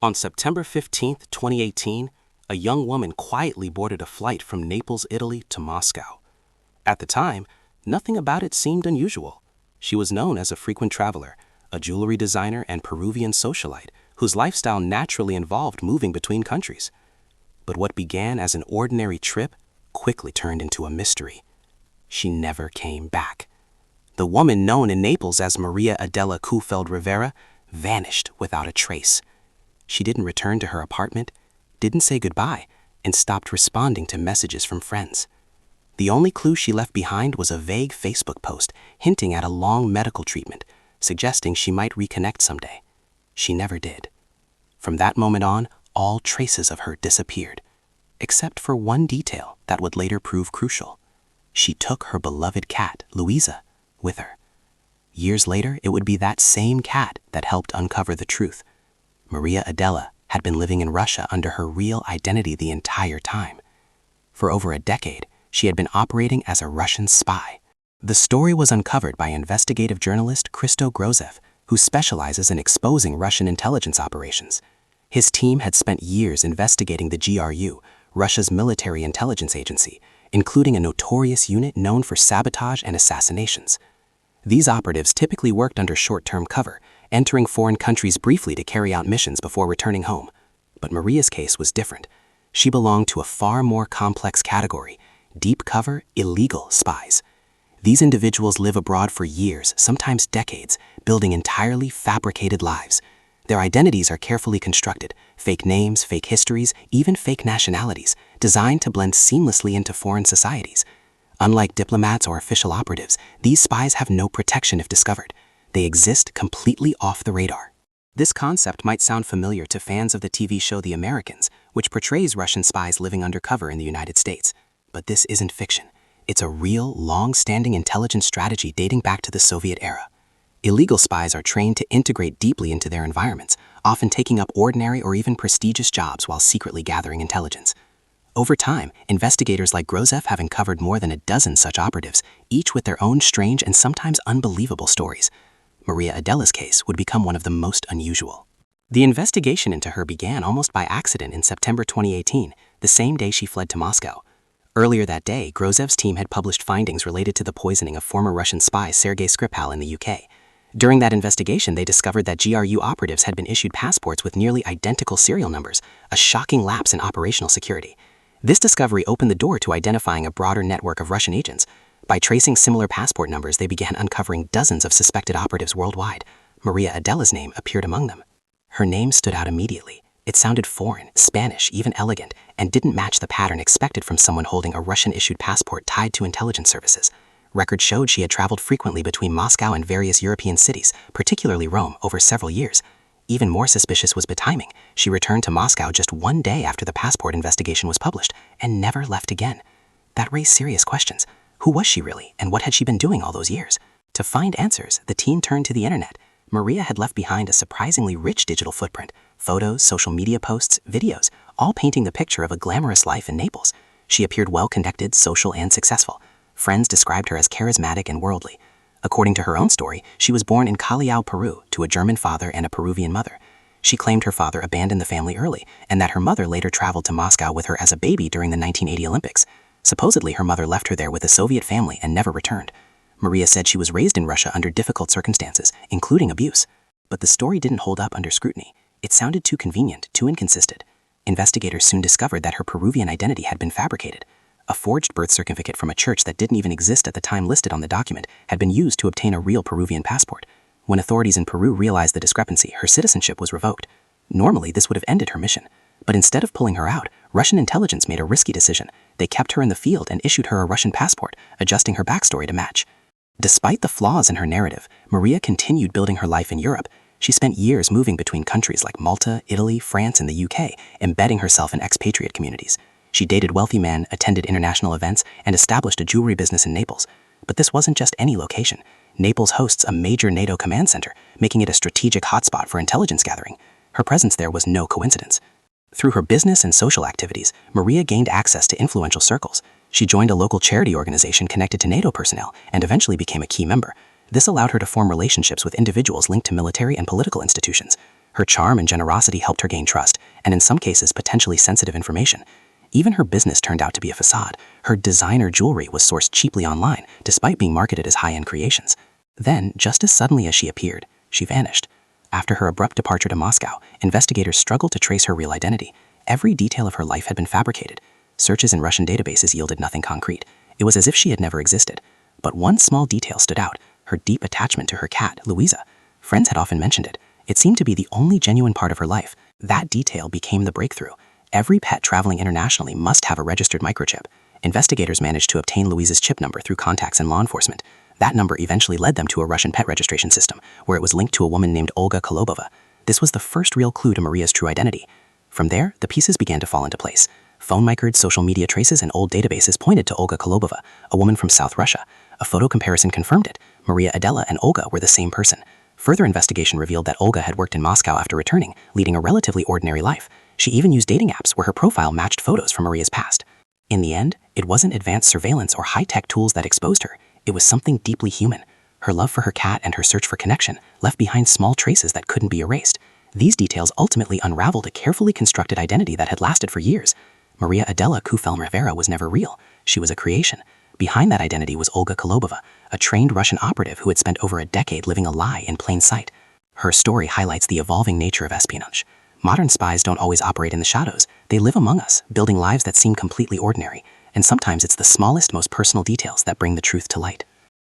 On September 15, 2018, a young woman quietly boarded a flight from Naples, Italy to Moscow. At the time, nothing about it seemed unusual. She was known as a frequent traveler, a jewelry designer and Peruvian socialite whose lifestyle naturally involved moving between countries. But what began as an ordinary trip quickly turned into a mystery. She never came back. The woman known in Naples as Maria Adela Rivera vanished without a trace. She didn't return to her apartment, didn't say goodbye, and stopped responding to messages from friends. The only clue she left behind was a vague Facebook post hinting at a long medical treatment, suggesting she might reconnect someday. She never did. From that moment on, all traces of her disappeared, except for one detail that would later prove crucial. She took her beloved cat, Luisa, with her. Years later, it would be that same cat that helped uncover the truth. Maria Adela had been living in Russia under her real identity the entire time. For over a decade, she had been operating as a Russian spy. The story was uncovered by investigative journalist Christo Grozev, who specializes in exposing Russian intelligence operations. His team had spent years investigating the GRU, Russia's military intelligence agency, including a notorious unit known for sabotage and assassinations. These operatives typically worked under short-term cover, entering foreign countries briefly to carry out missions before returning home. But Maria's case was different. She belonged to a far more complex category: deep cover, illegal spies. These individuals live abroad for years, sometimes decades, building entirely fabricated lives. Their identities are carefully constructed: fake names, fake histories, even fake nationalities, designed to blend seamlessly into foreign societies. Unlike diplomats or official operatives, these spies have no protection if discovered. They exist completely off the radar. This concept might sound familiar to fans of the TV show The Americans, which portrays Russian spies living undercover in the United States. But this isn't fiction. It's a real, long-standing intelligence strategy dating back to the Soviet era. Illegal spies are trained to integrate deeply into their environments, often taking up ordinary or even prestigious jobs while secretly gathering intelligence. Over time, investigators like Grozev have uncovered more than a dozen such operatives, each with their own strange and sometimes unbelievable stories. Maria Adela's case would become one of the most unusual. The investigation into her began almost by accident in September 2018, the same day she fled to Moscow. Earlier that day, Grozev's team had published findings related to the poisoning of former Russian spy Sergei Skripal in the UK. During that investigation, they discovered that GRU operatives had been issued passports with nearly identical serial numbers, a shocking lapse in operational security. This discovery opened the door to identifying a broader network of Russian agents. By tracing similar passport numbers, they began uncovering dozens of suspected operatives worldwide. Maria Adela's name appeared among them. Her name stood out immediately. It sounded foreign, Spanish, even elegant, and didn't match the pattern expected from someone holding a Russian-issued passport tied to intelligence services. Records showed she had traveled frequently between Moscow and various European cities, particularly Rome, over several years. Even more suspicious was the timing. She returned to Moscow just one day after the passport investigation was published, and never left again. That raised serious questions. Who was she really, and what had she been doing all those years? To find answers, the team turned to the internet. Maria had left behind a surprisingly rich digital footprint: photos, social media posts, videos, all painting the picture of a glamorous life in Naples. She appeared well-connected, social, and successful. Friends described her as charismatic and worldly. According to her own story, she was born in Callao, Peru, to a German father and a Peruvian mother. She claimed her father abandoned the family early, and that her mother later traveled to Moscow with her as a baby during the 1980 Olympics. Supposedly, her mother left her there with a Soviet family and never returned. Maria said she was raised in Russia under difficult circumstances, including abuse. But the story didn't hold up under scrutiny. It sounded too convenient, too inconsistent. Investigators soon discovered that her Peruvian identity had been fabricated. A forged birth certificate from a church that didn't even exist at the time listed on the document had been used to obtain a real Peruvian passport. When authorities in Peru realized the discrepancy, her citizenship was revoked. Normally, this would have ended her mission. But instead of pulling her out, Russian intelligence made a risky decision. They kept her in the field and issued her a Russian passport, adjusting her backstory to match. Despite the flaws in her narrative, Maria continued building her life in Europe. She spent years moving between countries like Malta, Italy, France, and the UK, embedding herself in expatriate communities. She dated wealthy men, attended international events, and established a jewelry business in Naples. But this wasn't just any location. Naples hosts a major NATO command center, making it a strategic hotspot for intelligence gathering. Her presence there was no coincidence. Through her business and social activities, Maria gained access to influential circles. She joined a local charity organization connected to NATO personnel and eventually became a key member. This allowed her to form relationships with individuals linked to military and political institutions. Her charm and generosity helped her gain trust, and in some cases potentially sensitive information. Even her business turned out to be a facade. Her designer jewelry was sourced cheaply online, despite being marketed as high-end creations. Then, just as suddenly as she appeared, she vanished. After her abrupt departure to Moscow, investigators struggled to trace her real identity. Every detail of her life had been fabricated. Searches in Russian databases yielded nothing concrete. It was as if she had never existed. But one small detail stood out: her deep attachment to her cat, Louisa. Friends had often mentioned it. It seemed to be the only genuine part of her life. That detail became the breakthrough. Every pet traveling internationally must have a registered microchip. Investigators managed to obtain Louisa's chip number through contacts in law enforcement. That number eventually led them to a Russian pet registration system, where it was linked to a woman named Olga Kolobova. This was the first real clue to Maria's true identity. From there, the pieces began to fall into place. Phone records, social media traces, and old databases pointed to Olga Kolobova, a woman from South Russia. A photo comparison confirmed it. Maria Adela and Olga were the same person. Further investigation revealed that Olga had worked in Moscow after returning, leading a relatively ordinary life. She even used dating apps where her profile matched photos from Maria's past. In the end, it wasn't advanced surveillance or high-tech tools that exposed her. It was something deeply human. Her love for her cat and her search for connection left behind small traces that couldn't be erased. These details ultimately unraveled a carefully constructed identity that had lasted for years. Maria Adela Kufel Rivera was never real. She was a creation. Behind that identity was Olga Kolobova, a trained Russian operative who had spent over a decade living a lie in plain sight. Her story highlights the evolving nature of espionage. Modern spies don't always operate in the shadows. They live among us, building lives that seem completely ordinary. And sometimes it's the smallest, most personal details that bring the truth to light.